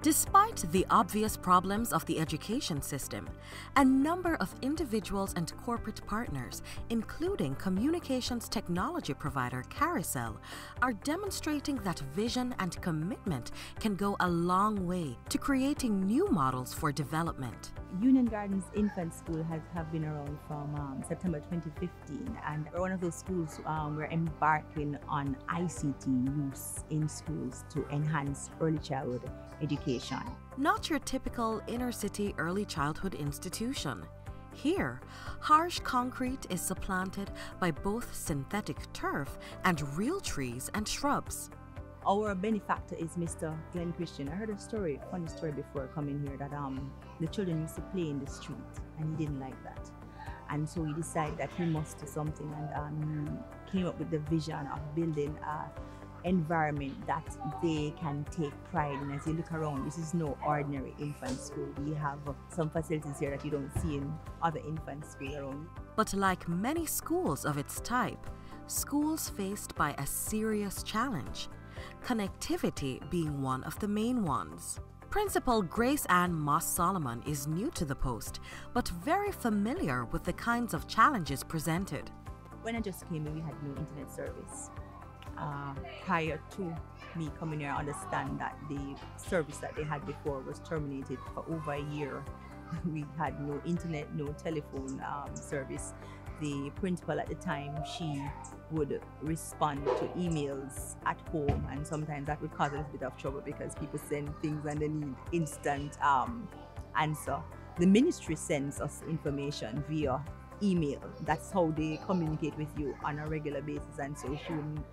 Despite the obvious problems of the education system, a number of individuals and corporate partners, including communications technology provider Caricel, are demonstrating that vision and commitment can go a long way to creating new models for development. Union Gardens Infant School have been around from September 2015, and we're one of those schools we're embarking on ICT use in schools to enhance early childhood education. Not your typical inner-city early childhood institution. Here, harsh concrete is supplanted by both synthetic turf and real trees and shrubs. Our benefactor is Mr. Glenn Christian. I heard a funny story before coming here, that the children used to play in the street and he didn't like that. And so he decided that he must do something, and came up with the vision of building an environment that they can take pride in. As you look around, this is no ordinary infant school. We have some facilities here that you don't see in other infant schools around. But like many schools of its type, schools faced by a serious challenge, connectivity being one of the main ones. Principal Grace Ann Moss Solomon is new to the post, but very familiar with the kinds of challenges presented. When I just came in, we had no internet service. Prior to me coming here, I understand that the service that they had before was terminated for over a year. We had no internet, no telephone service. The principal at the time, she would respond to emails at home, and sometimes that would cause a little bit of trouble because people send things and they need instant answer. The ministry sends us information via email. That's how they communicate with you on a regular basis, and so she wouldn't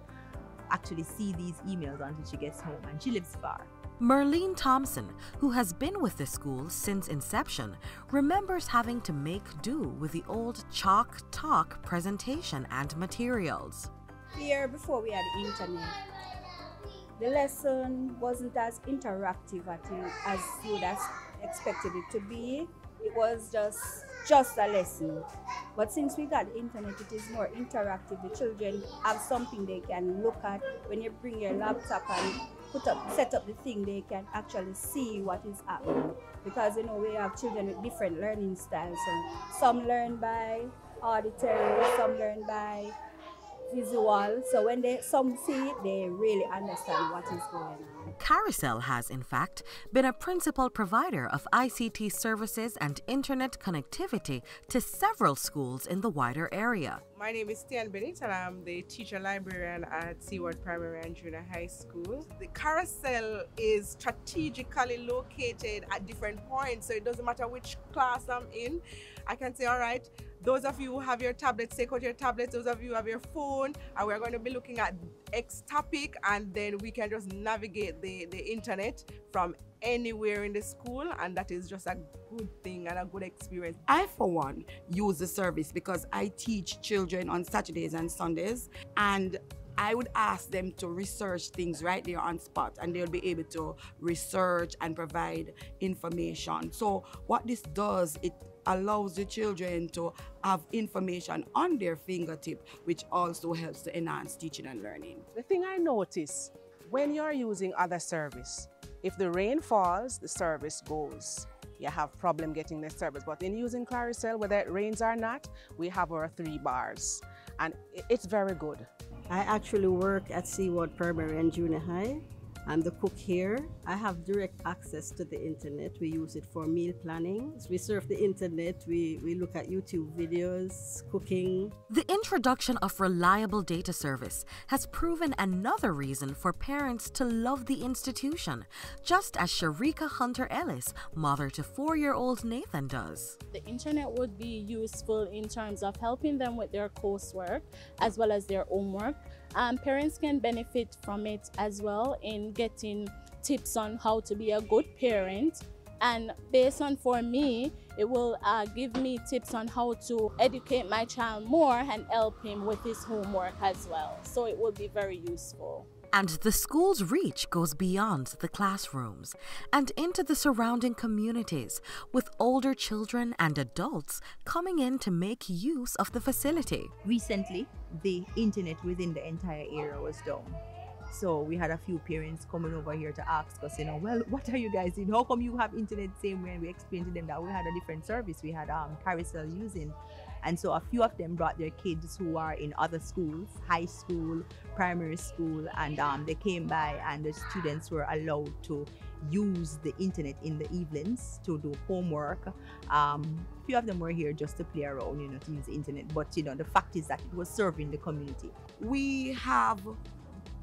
actually see these emails until she gets home, and she lives far. Merlene Thompson, who has been with the school since inception, remembers having to make do with the old chalk talk presentation and materials. Here, before we had internet, the lesson wasn't as interactive as you would have expected it to be. It was just a lesson. But since we got internet, it is more interactive. The children have something they can look at. When you bring your laptop and set up the thing, they can actually see what is happening. Because we have children with different learning styles. So some learn by auditory, some learn by visual. So when some see it, they really understand what is going on. Caricel has, in fact, been a principal provider of ICT services and internet connectivity to several schools in the wider area. My name is Tian Bennett, and I'm the teacher librarian at Seaward Primary and Junior High School. The Caricel is strategically located at different points, so it doesn't matter which class I'm in. I can say, all right, those of you who have your tablets, take out your tablets. Those of you who have your phone, and we're going to be looking at X topic, and then we can just navigate the internet from anywhere in the school, and that is just a good thing and a good experience. I, for one, use the service because I teach children on Saturdays and Sundays, and I would ask them to research things right there on spot, and they'll be able to research and provide information. So what this does, it allows the children to have information on their fingertip, which also helps to enhance teaching and learning. The thing I notice, when you're using other service, if the rain falls, the service goes. You have problem getting the service. But in using Caricel, whether it rains or not, we have our 3 bars. And it's very good. I actually work at Seaward Primary and Junior High. I'm the cook here. I have direct access to the internet. We use it for meal planning. We surf the internet. We look at YouTube videos, cooking. The introduction of reliable data service has proven another reason for parents to love the institution, just as Sharika Hunter Ellis, mother to 4-year-old Nathan, does. The internet would be useful in terms of helping them with their coursework as well as their homework. Parents can benefit from it as well in getting tips on how to be a good parent, and based on, for me, it will give me tips on how to educate my child more and help him with his homework as well. So it will be very useful. And the school's reach goes beyond the classrooms and into the surrounding communities, with older children and adults coming in to make use of the facility. Recently, the internet within the entire area was down. So we had a few parents coming over here to ask us, you know, well, what are you guys doing? How come you have internet the same way? And we explained to them that we had a different service. We had Caricel using. And so a few of them brought their kids who are in other schools, high school, primary school, and they came by and the students were allowed to use the internet in the evenings to do homework. A few of them were here just to play around, you know, to use the internet. But, you know, the fact is that it was serving the community. We have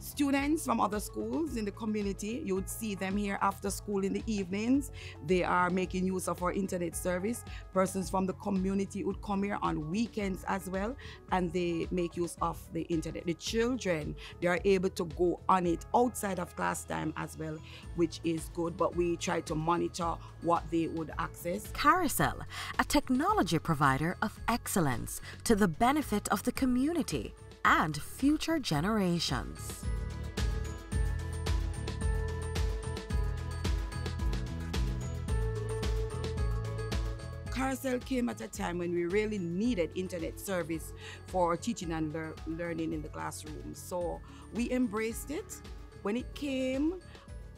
students from other schools in the community. You would see them here after school in the evenings. They are making use of our internet service. Persons from the community would come here on weekends as well, and they make use of the internet. The children, they are able to go on it outside of class time as well, which is good, but we try to monitor what they would access. Caricel, a technology provider of excellence to the benefit of the community and future generations. Caricel came at a time when we really needed internet service for teaching and learning in the classroom. So we embraced it. When it came,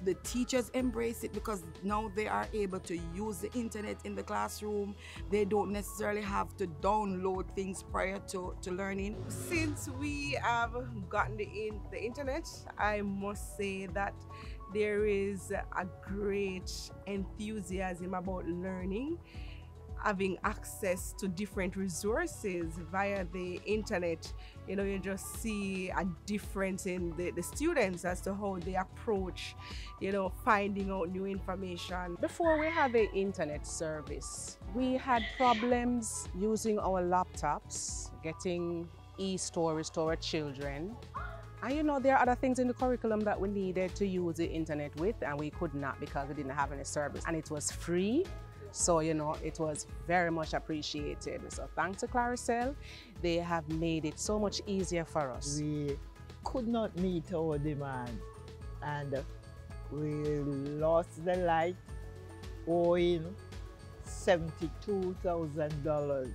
the teachers embrace it because now they are able to use the internet in the classroom. They don't necessarily have to download things prior to learning. Since we have gotten the internet, I must say that there is a great enthusiasm about learning, having access to different resources via the internet. You know, you just see a difference in the students as to how they approach, you know, finding out new information. Before we had the internet service, we had problems using our laptops, getting e-stories to our children. And you know, there are other things in the curriculum that we needed to use the internet with, and we could not because we didn't have any service. And it was free. So, you know, it was very much appreciated. So thanks to Caricel, they have made it so much easier for us. We could not meet our demand, and we lost the light owing $72,000.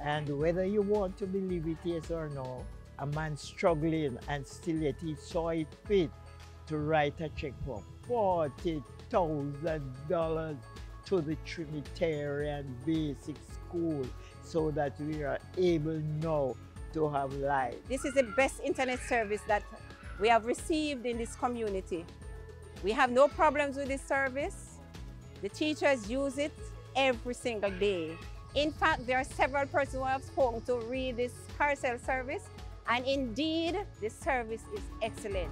And whether you want to believe it, yes or no, a man struggling and still yet he saw it fit to write a check for $40,000 to the Trinitarian Basic School so that we are able now to have light. This is the best internet service that we have received in this community. We have no problems with this service. The teachers use it every single day. In fact, there are several persons who have spoken to read this Caricel service, and indeed, this service is excellent.